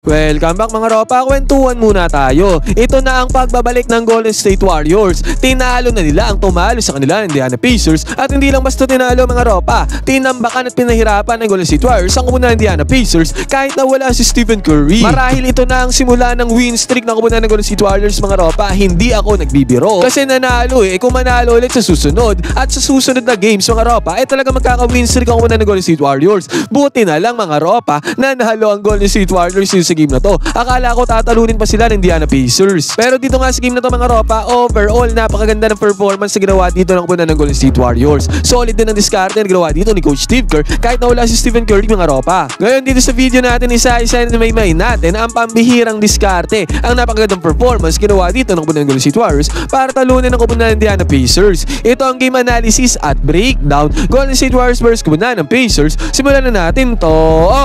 Welcome back mga ropa, kwentuhan muna tayo. Ito na ang pagbabalik ng Golden State Warriors. Tinalo na nila ang tumalo sa kanila Indiana Pacers. At hindi lang basta tinalo mga ropa, tinambakan at pinahirapan ng Golden State Warriors ang kupunan ng Indiana Pacers kahit na wala si Stephen Curry. Marahil ito na ang simula ng win streak ng kupunan ng Golden State Warriors mga ropa. Hindi ako nagbibiro kasi nanalo kung manalo ulit sa susunod at sa susunod na games mga ropa talaga magkaka-win streak ang kupunan ng Golden State Warriors. Buti na lang mga ropa na nahalo ang Golden State Warriors sa game na to. Akala ko tatalunin pa sila ng Indiana Pacers. Pero dito nga sa game na to mga ropa, overall napakaganda ng performance na ginawa dito ng kupunan ng Golden State Warriors. Solid din ang diskarte na ginawa dito ni Coach Steve Kerr kahit na wala si Stephen Curry mga ropa. Ngayon dito sa video natin isa-isa na may natin ang pambihirang diskarte, ang napakagandang performance ginawa dito ng kupunan ng Golden State Warriors para talunin ang kupunan ng Indiana Pacers. Ito ang game analysis at breakdown. Golden State Warriors versus kupunan ng Pacers. Simulan na natin to.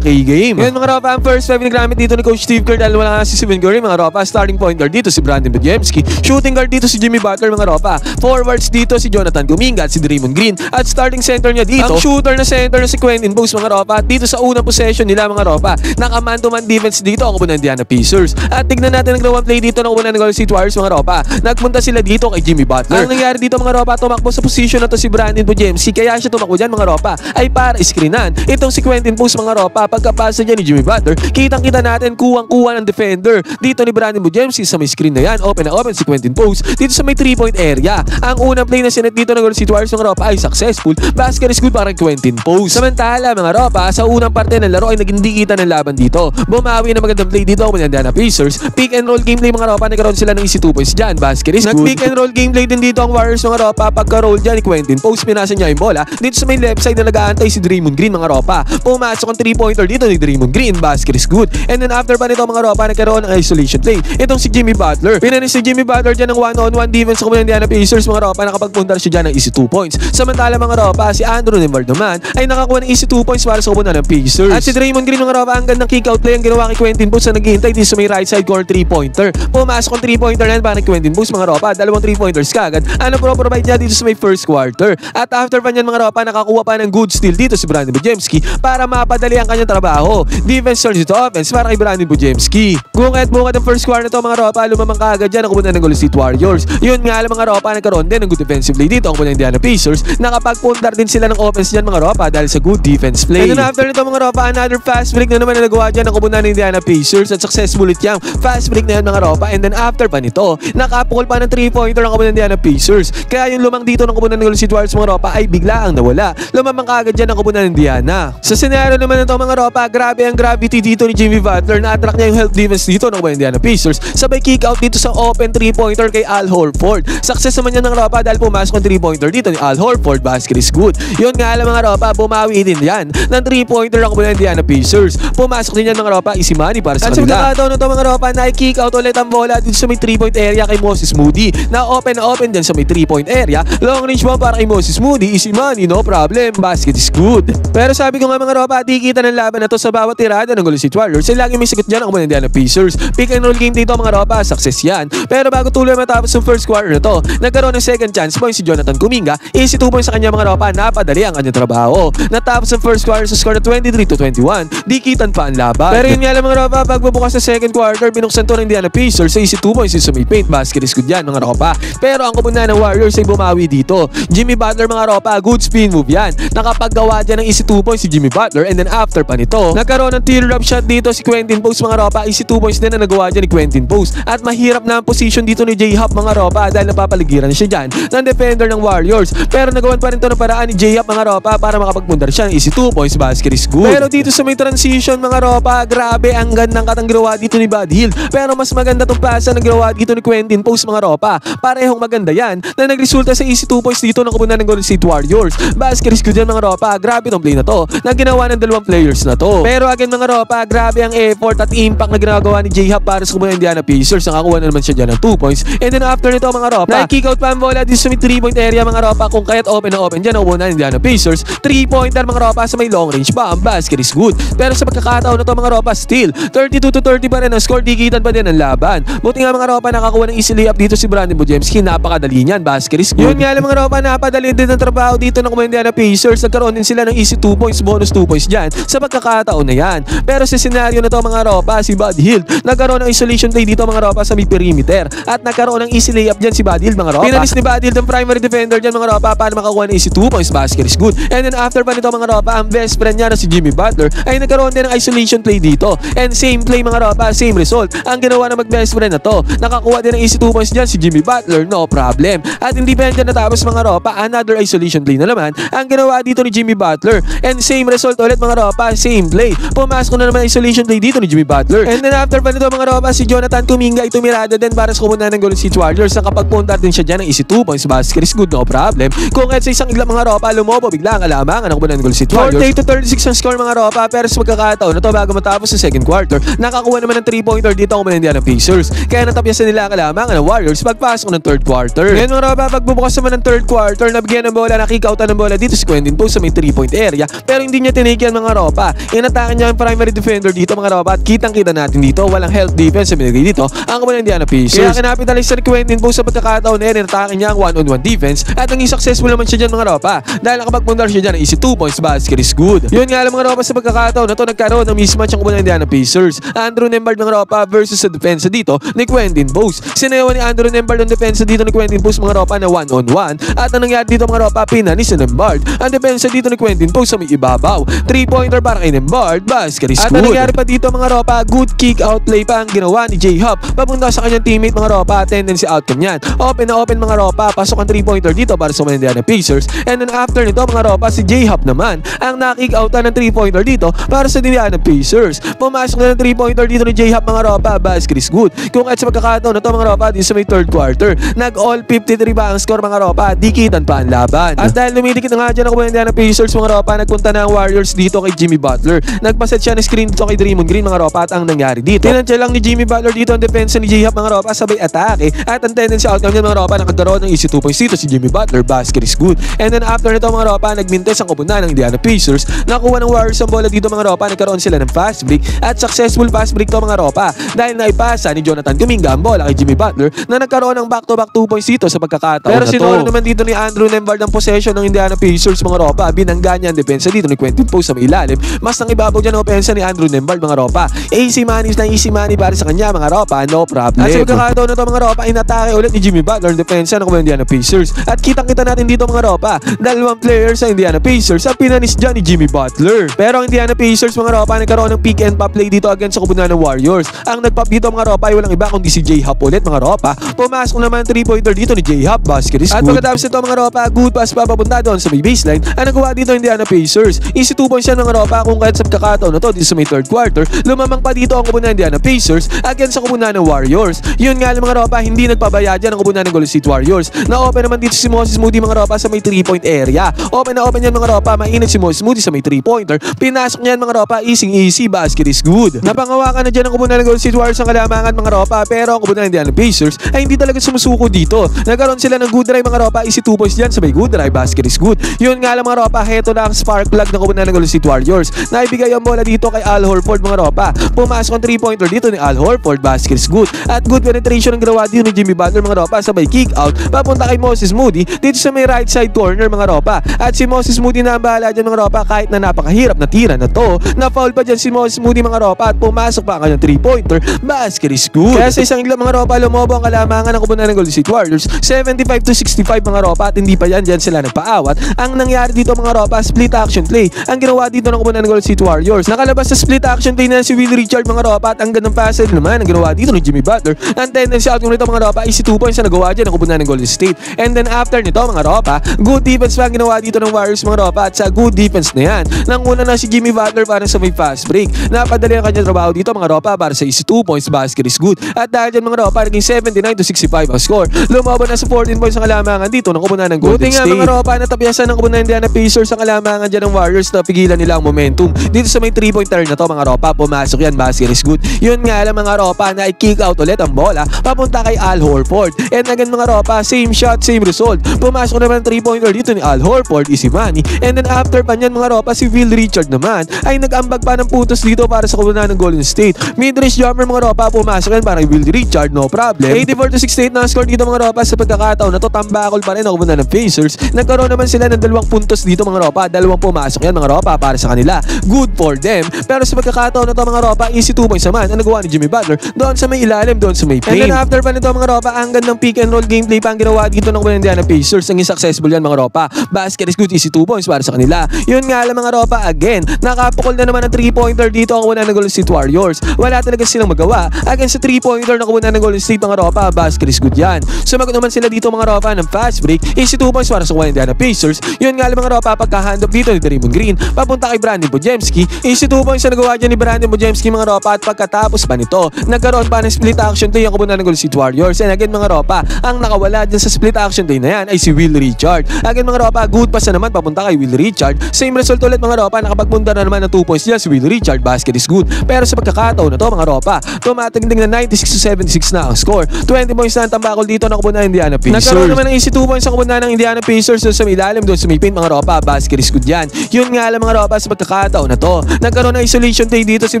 Okay game. Ngayon mga ropa, ang first 5 na gamit dito ni Coach Steve Kerr dahil wala nga si Stephen Curry mga ropa. Starting point guard dito si Brandon Podziemski. Shooting guard dito si Jimmy Butler mga ropa. Forwards dito si Jonathan Kuminga at si Draymond Green. At starting center niya dito, ang shooter na center na si Quentin Bones mga ropa. At dito sa unang possession nila mga ropa, naka-man to man defense dito ang kupunan ng Indiana Pacers. At tignan natin ang gawang play dito ng kupunan ng Golden State Warriors mga ropa. Nagpunta sila dito kay Jimmy Butler. Ang nangyari dito mga ropa, tumakbo sa position na to si Brandon Podziemski. Kaya siya tumakbo dyan mga ropa ay para screenan itong si Quentin Bones mga ropa. Pagkapasa dyan ni Jimmy Butler, kitang-kita natin kuwang-kuwa ng defender dito ni Brandon Podziemski sa may screen na yan. Open na open si Quentin Bones dito sa may 3-point area. Ang unang play na sinet dito ng Golden State Warriors mga ropa ay successful. Basket is good para kay Quentin Bones. Samantala mga ropa, sa unang parte ng laro ay naging dikitan ng laban dito. Bumawi na magandang play dito ang Indiana Pacers. Pick and roll gameplay mga ropa, nagkaroon sila ng easy 2 points dyan. Basket is good. Nag-pick and roll gameplay din dito ang Warriors mga ropa. Pagka-roll dyan ni Quentin Bones, pinasa niya yung bola dito sa may left side na nag-aantay si Draymond Green mga ropa. Pumasok ang 3-pointer dito ni Draymond Green. Basket is good. And then after pa nito mga ropa, nagkaroon ng isolation play. Itong si Jimmy Butler. Pinanis si Jimmy Butler dyan ng one-on-one defense sa Indiana Pacers mga ropa. Nakapagpuntar siya dyan ng easy 2 points. Samantala mga ropa, si Andrew Nembhard naman ay nakakuha ng easy 2 points para sa kupunan ng Pacers. At si Draymond Green mga ropa, ang gandang kick-out play ang ginawa kay Quentin Bones na naghihintay dito sa may right side corner 3-pointer. Pumasok ang 3-pointer na yan para kay Quentin Bones mga ropa. Dalawang 3-pointers kagad. Ano pro-provide niya dito sa may first quarter. At after pa niyan mga ropa, nakakuha pa ng good steal dito si Brandon Podziemski para mapadali ang kanyang trabaho. Defense turns to offense para kay Brandon Podziemski. Bungad ang first quarter to mga ropa, lumamang kaagad dyan ang kupunan ng Golden State Warriors. Yun nga lang mga ropa, nagkaroon din ng good defensive play dito ang kupunan ng Indiana Pacers. Nakapagpundar din sila ng offense dyan mga ropa dahil sa good defense play. And then after nito mga ropa, another fast break na naman na nagawa dyan ang kupunan ng Indiana Pacers at successful ulit yung fast break na yan mga ropa. And then after pa nito, nakapukol pa ng 3-pointer ang kupunan ng Indiana Pacers. Kaya yung lumang dito ng kupunan ng Golden State Warriors mga ropa ay bigla ang nawala. Lumamang kaagad dyan ang kupunan ng Indiana. Sa senaryo naman nito mga ropa, grabe ang gravity dito ni Jimmy Butler. Na-attract niya yung help defense dito ng kupunan ng Indiana Pacers. Sabay kick out dito sa open 3-pointer kay Al Horford. Success naman yan ng ropa dahil pumasok ang 3-pointer dito ni Al Horford. Basket is good. Yun nga lang mga ropa, bumawi din yan ng 3-pointer ang kupunan ng Indiana Pacers. Pumasok din yan mga ropa, easy money para sa kanila. At sa pagkakataon nito mga ropa, na-kick out ulit ang bola dito sa may 3-point area kay Moses Moody. Na-open dyan sa may 3-point area. Long range bomb para kay Moses Moody. Easy money, no problem. Basket is good. Pero sabi ko nga mga ropa, di kita ng laban na to sa bawat tirada ng Golden State Warriors. Ay lagi may sagot dyan ang kupunan ng Indiana Pacers. Pick and roll game dito mga ropa, success yan. Pero bago tuloy matapos yung first quarter na to, nagkaroon ng second chance point si Jonathan Kuminga. Easy 2 points sa kanya mga ropa, napadali ang kanyang trabaho. Natapos ang first quarter sa score na 23-21, dikitan pa ang laban. Pero yun nga lang mga ropa, pagbubukas sa second quarter, binuksan to ng Indiana Pacers sa easy 2 points sa may paint. Basket is good yan mga ropa. Pero ang kupunan ng Warriors ay bumawi dito. Jimmy Butler mga ropa, good spin move yan. Nakapaggawa dyan ng easy 2 points si Jimmy Butler. And then after pa nito, nagkaroon ng teardrop shot dito si Quentin Bones mga ropa. Easy 2 points din na nagawa dyan ni Quentin Bones. At mahirap na ang position dito ni J-Hop mga ropa dahil napapaligiran siya dyan ng defender ng Warriors. Pero nagawan pa rin to ng paraan ni J-Hop mga ropa para makapagpundar siya ng easy 2 points. Basket is good. Pero dito sa may transition mga ropa, grabe ang gandang katanggawa dito ni Buddy Hield. Pero mas maganda tong pasa na ginawa dito ni Quentin Bones mga ropa. Parehong maganda yan na nagresulta sa easy 2 points dito ng kupunan ng Golden State Warriors. Basket is good yan mga ropa. Grabe tong play na to na ginawa ng dalawang players na to. Pero again mga ropa, grabe ang effort at impact na ginagawa ni J-Hop para sa kupunan ng Indiana Pacers. Nakakuha na naman siya dyan ng 2 points. And then after nito mga ropa, na-kick out pa ang bola dito sa may 3-point area mga ropa. Kung kaya't open na open dyan ang kupunan ng Indiana Pacers. 3-pointer mga ropa sa may long range ba. Ang basket is good. Pero sa pagkakataon na to mga ropa, still 32-30 pa rin ang score. Dikitan pa din ang laban. Buti nga mga ropa, nakakuha ng easy layup dito si Brandon Podziemski. Napakadali niyan. Basket is good. Yun nga lang mga ropa, napadali din ng trabaho dito ng kupunan ng Indiana Pacers. Nagkaroon din sila ng easy 2 points, bonus 2 points dyan sa pagkakataon na yan. Pero sa senaryo na to nito mga ropa si Buddy Hield. Nagkaroon ng isolation play dito mga ropa sa may perimeter at nagkaroon ng easy layup dyan si Buddy Hield mga ropa. Pinalis ni Buddy Hield ang primary defender dyan mga ropa para makakuha ng easy 2 points. Basket is good. And then after pa nito mga ropa, ang best friend niya na si Jimmy Butler ay nagkaroon din ng isolation play dito. And same play mga ropa, same result. Ang ginawa ng mag-best friend na to, nakakuha din ng easy 2 points dyan si Jimmy Butler, no problem. At hindi pa yan dyan natapos mga ropa, another isolation play na naman ang ginawa dito ni Jimmy Butler. And same result ulit mga ropa, same play. Pumasok na naman isolation play dito ni Jimmy Butler. And then after pa nito mga ropa, si Jonathan Kuminga ay tumirada din para sa kumunan ng Golden State Warriors. Ang kapagpunta din siya dyan ng easy 2 points. Basket is good, no problem. Kung kahit sa isang igla mga ropa, lumobo bigla ang alamangan ng kumunan ng Golden State Warriors. 48-36 ang score mga ropa, pero sa magkakataon na to bago matapos sa second quarter, nakakuha naman ng 3-pointer dito ang kumunan Indiana Pacers. Kaya natapyasan nila ang alamangan ng Warriors pagpasok ng third quarter. Ngayon mga ropa, pagbubukas naman ng third quarter, nabigyan ng bola, nakikautan ng bola dito si Quentin Poole sa may 3-point area, pero hindi niya tinake yan mga ropa. Inatakan niya ang primary defender dito mga ropa at kitang-kita natin dito, walang help defense sa binigay dito ang kumunan Indiana Pacers. Kaya kinapitalize ni Quentin Poole sa pagkakataon na inatakan niya ang one-on-one defense at naging successful naman siya dyan mga ropa dahil nakapagpundar siya dyan ng easy 2 points. Basket is good. Yun nga lang mga ropa, sa pagkakataon na to nagkaroon ng mismatch ang kumunan Indiana Pacers. Andrew Nembhard mga ropa versus sa depensa dito ni Quentin Poole. Sinayawan ni Andrew Nembhard ang depensa dito ni Quentin Poole mga ropa na one-on-one at ang nangyari dito mga ropa, pinanis ni Nembhard ang depensa dito ni Quentin Poole sa may ibabaw. 3-pointer para kay Nembhard. Basket is good. At ang nangyari pa dito mga ropa, good kick out play pa ang ginawa ni J-Hop papunta sa kanyang teammate mga ropa. Tendency outcome yan. Open na open mga ropa, pasok ang 3-pointer dito para sa Indiana Pacers. And then after nito mga ropa, si J-Hop naman ang na-kick outan ng 3-pointer dito para sa Indiana Pacers. Pumasok na ng 3-pointer dito ni J-Hop mga ropa. Basket is good. Kung kahit sa pagkakataon na to mga ropa, dito sa may third quarter, nag-all 53 ba ang score mga ropa, dikitan pa ang laban. At dahil lumidikit na nga dyan ang Indiana Pacers mga ropa, nagpunta na ang Warriors dito kay Jimmy Butler. Nagpaset siya ng screen dito kay Draymond Green mga ropa at ang nangyari dito, tinantya lang ni Jimmy Butler dito ang depensa ni J-Hop mga ropa sabay atake at ang tendency outcome niya mga ropa, nakagaroon ng easy 2 points dito si Jimmy Butler. Basket is good. And then after nito mga ropa, nagmintes ang kupunan ng Indiana Pacers. Nakuha ng Warriors ang bola dito mga ropa, nagkaroon sila ng fast break at successful fast break to mga ropa dahil naipasa ni Jonathan Kuminga ang bola kay Jimmy Butler na nagkaroon ng back-to-back 2 points dito sa pagkakataon. Pero sinolo naman dito ni Andrew Nembhard ang possession ng Indiana Pacers mga ropa. Binangga niya ang depensa dito ni Quentin Poole sa may ilalim. Mas nang ibabaw dyan ang opensa ni Andrew Nembhard mga ropa. Easy money na easy money para sa kanya mga ropa, no problem. At sa pagkakataon na to mga ropa, inatake ulit ni Jimmy Butler ang depensa ng Indiana Pacers. At kitang-kita natin dito mga ropa, dalawang players sa Indiana Pacers ang pinanis dyan ni Jimmy Butler. Pero ang Indiana Pacers mga ropa, nagkaroon ng pick and pop play dito against sa kupunan ng Warriors. Ang nagpop dito mga ropa ay walang iba kundi si J-Hop ulit mga ropa. Pumasok naman 3-pointer dito ni J-Hop. Basket is good. At pagkatapos nito mga ropa, good pass pa papunta doon sa may baseline. Ang nagawa dito Indiana Pacers, easy 2 points yan mga ropa. Kung kahit sa pagkakataon na to dito sa may third quarter, lumamang pa dito ang kupunan ng Indiana Pacers against sa kupunan ng Warriors. Yun nga lang mga ropa, hindi nagpabaya dyan ang kupunan ng Golden State Warriors. Na-open naman dito si Moses Moody mga ropa sa may 3-point area. Open na open yan mga ropa, mainit si Moses Moody sa may 3-pointer. Pinasok niyan mga ropa, easy. Basket is good. Napangawakan na dyan ang kupunan ng Golden State Warriors ang kalamangan mga ropa, pero ang kupunan ng Indiana Pacers ay hindi talaga sumusuko dito. Nagkaroon sila ng good drive mga ropa, easy 2 points dyan sa may good drive. Basket is good. Yun nga lang mga ropa, heto na ang spark plug ng kupunan ng Golden State Warriors. Naibigay ang bola dito kay Al Horford mga ropa. Pumasok ang 3-pointer dito ni Al Horford. Basket is good. At good penetration ang ginawa dito ni Jimmy Butler mga ropa sa may kick out papunta kay Moses Moody dito sa may right side corner mga ropa. At si Moses Moody na ang bahala dyan mga ropa, kahit na napakahirap na tira na to, na foul pa dyan si Moses Moody mga ropa at pumasok pa ang kanyang 3-pointer. Basket is good. Kaya sa isang igla mga ropa, lumobo ang kalamangan ng kupunan ng Golden State Warriors 75-65 mga ropa at hindi pa yan dyan sila nagpaawat. Ang nangyari dito mga ropa, split action play ang ginawa dito ng kupunan ng Golden State Warriors. Nakalabas sa split action play na si Will Richard mga ropa at ang gandang pass naman ang ginawa dito ni Jimmy Butler. Ang tendency outcome nito mga ropa, easy 2 points na nagawa dyan ng kupunan ng Golden State. And then after nito mga ropa, good defense pa ang ginawa dito ng Warriors mga ropa at sa good defense na yan, nanguna na si Jimmy Butler para sa may fast break. Napadali ang kanyang trabaho dito mga ropa para sa easy 2 points. Basket is good. At dahil dyan mga ropa, naging 79-65 ang score. Lumaban na sa 14 points ang kalamangan dito ng kupunan ng Golden State. Buti nga mga ropa, natapiasan ng kupunan ng Indiana Pacers ang kalamangan dyan ng Warriors na pigilan nila ang momentum. Dito sa may 3-point turn na to mga ropa, pumasok yan. Basket is good. Yun nga lang mga ropa, na i-kick out ulit ang bola papunta kay Al Horford. And again mga ropa, same shot, same result. Pumasok naman 3-pointer dito ni Al Horford, easy money. And then after pa nyan mga ropa, si Will Richard naman ay nag-ambag pa ng putos dito para sa kupunan ng Golden State. Mid-range jumper mga ropa, pumasok yan para kay Will Richard, no problem. 84-68 na score dito mga ropa. Sa pagkakataon na to, tambakol pa rin ang kupunan ng Pacers. Nagkaroon naman sila ng 2 puntos dito mga ropa. 2 pumasok yan mga ropa para sa kanila. Good for them. Pero sa pagkakataon na to mga ropa, easy 2 points naman ang nagawa ni Jimmy Butler doon sa may ilalim, doon sa may paint. And then after pa nito mga ropa, ang gandang pick and roll gameplay pa ang ginawa dito ng Indiana Pacers. Naging successful yan mga ropa. Basket is good, easy 2 points para sa kanila. Yun nga lang mga ropa, again, nakapukol na naman ang 3-pointer dito ang kubunan ng Golden State Warriors. Wala talaga silang magawa against sa 3-pointer na kubunan ng Golden State mga ropa. Basket is good yan. Sumagot naman sila dito mga ropa ng fast break, easy 2 points para sa Indiana Pacers. Yun nga lang mga ropa, pagka-hand off dito ni Draymond Green papunta kay Brandon Podziemski, easy 2 points na nagawa dyan ni Brandon Podziemski mga ropa. At pagkatapos pa nito, nagkaroon pa ng split action day ang kubunan ng Golden State Warriors. And again mga ropa, ang nakawala dyan sa split action day na yan ay si Will Richard. Again mga ropa, good pass na naman papunta kay Will Richard. Same result ulit mga ropa, nakapagpunta na naman ng 2 points dyan si Will Richard. Basket is good. Pero sa pagkakataon na to mga ropa, tumataginding na 96-76 na ang score. 20 points na ang tambakol dito ng kubunan ng Indiana Pacers. Nagkaroon naman ng easy 2 points sa kubunan ng Indiana Pacers doon sa may ilalim, doon sa may paint mga ropa. Basket is good yan. Yun nga lang mga ropa, sa pagkakataon na to, nagkaroon ng isolation day dito si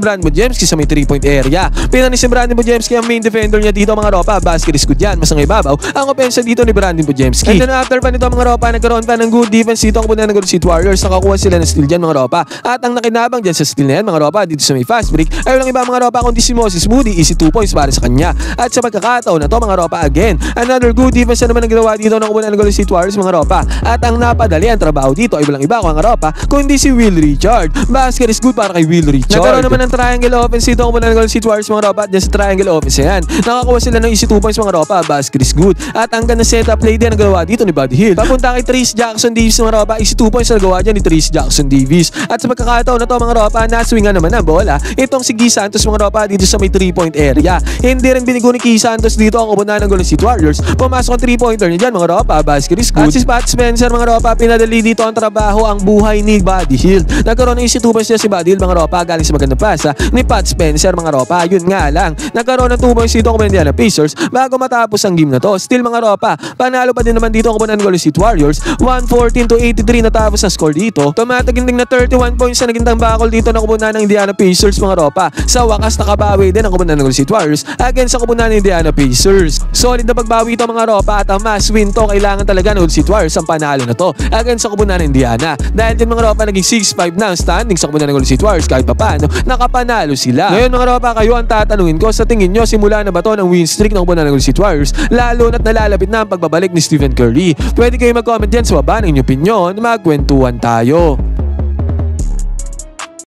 Brandon Podziemski sa may 3-point area. Pinanis si Brandon Podziemski ang main defender niya dito mga ropa. Basket is good yan. Mas ang ibabaw ang opensa dito ni Brandon Podziemski. And then after pa nito mga ropa, nagkaroon pa ng good defense dito ang kubunan ng Golden State Warriors. Nakakuha sila ng steal dyan mga ropa. At ang nakinabang dyan sa steal na yan mga ropa dito sa may fast break ay walang iba mga ropa kundi si Moses Moody, easy 2 points para sa kanya. At sa pagkakataon na to mga ropa, again, another good defense na naman ang ginawa dito ng kubunan ng Golden State Warriors mga ropa. At ang napadali ang trabaho dito ay walang iba mga ropa kundi si Will Richard. Basket is good para kay Will Richard. Nagkaroon naman ng triangle offense dito ang kubunan ng Golden State Warriors mga ropa. At dyan sa triangle offense yan, nakakuha sila ng easy 2 points mga ropa. Basket is good. At ang ganda setup play din ang gawa dito ni Buddy Hield. Papunta kay Trayce Jackson Davis mga ropa, easy 2 points na gawa dyan ni Trayce Jackson Davis. At sa pagkakataon na to mga ropa, naswingan naman ang bola itong si Guy Santos mga ropa dito sa may 3-point area. Hindi rin binigo ni Guy Santos dito ang kubunan ng Golden State Warriors. Pumasok ang 3-pointer niya dyan mga ropa. Basket is good. At si Pat Spencer mga ropa, pinadali dito ang trabaho, ang buhay ni Buddy Hield. Nagkaroon ng easy 2 points niya si Buddy Hield mga ropa galing sa magandang pasa ni Pat Spencer mga ropa. Yun nga lang, nagkaroon ng 2 points dito ang Indiana Pacers bago matapos ang game na to. Still mga ropa, panalo pa din naman dito ang kubunan ng Golden State Warriors. 114-83 natapos ang score dito. Tumataginding na 31 points na naging tambakol dito ng kubunan ng Indiana Pacers mga ropa. Sa wakas nakabawi din ang kubunan ng Golden State Warriors against sa kubunan ng Indiana Pacers. Solid na pagbawi ito mga ropa at ang must win to, kailangan talaga ng Golden State Warriors ang panalo na to against sa kubunan ng Indiana. Dahil din mga ropa, naging 6-5 na ang standing sa kubunan ng Golden State Warriors kahit papaano nakapanalo sila. Ngayon mga ropa, kayo ang tatanungin ko, sa tingin nyo simula na ba to ng win streak ng kubunan ng Golden State Warriors, lalo na't nalalapit na ang pagbabalik ni Stephen Curry? Pwede kayo mag-comment dyan sa baba ng inyong opinion, magkwentuhan tayo.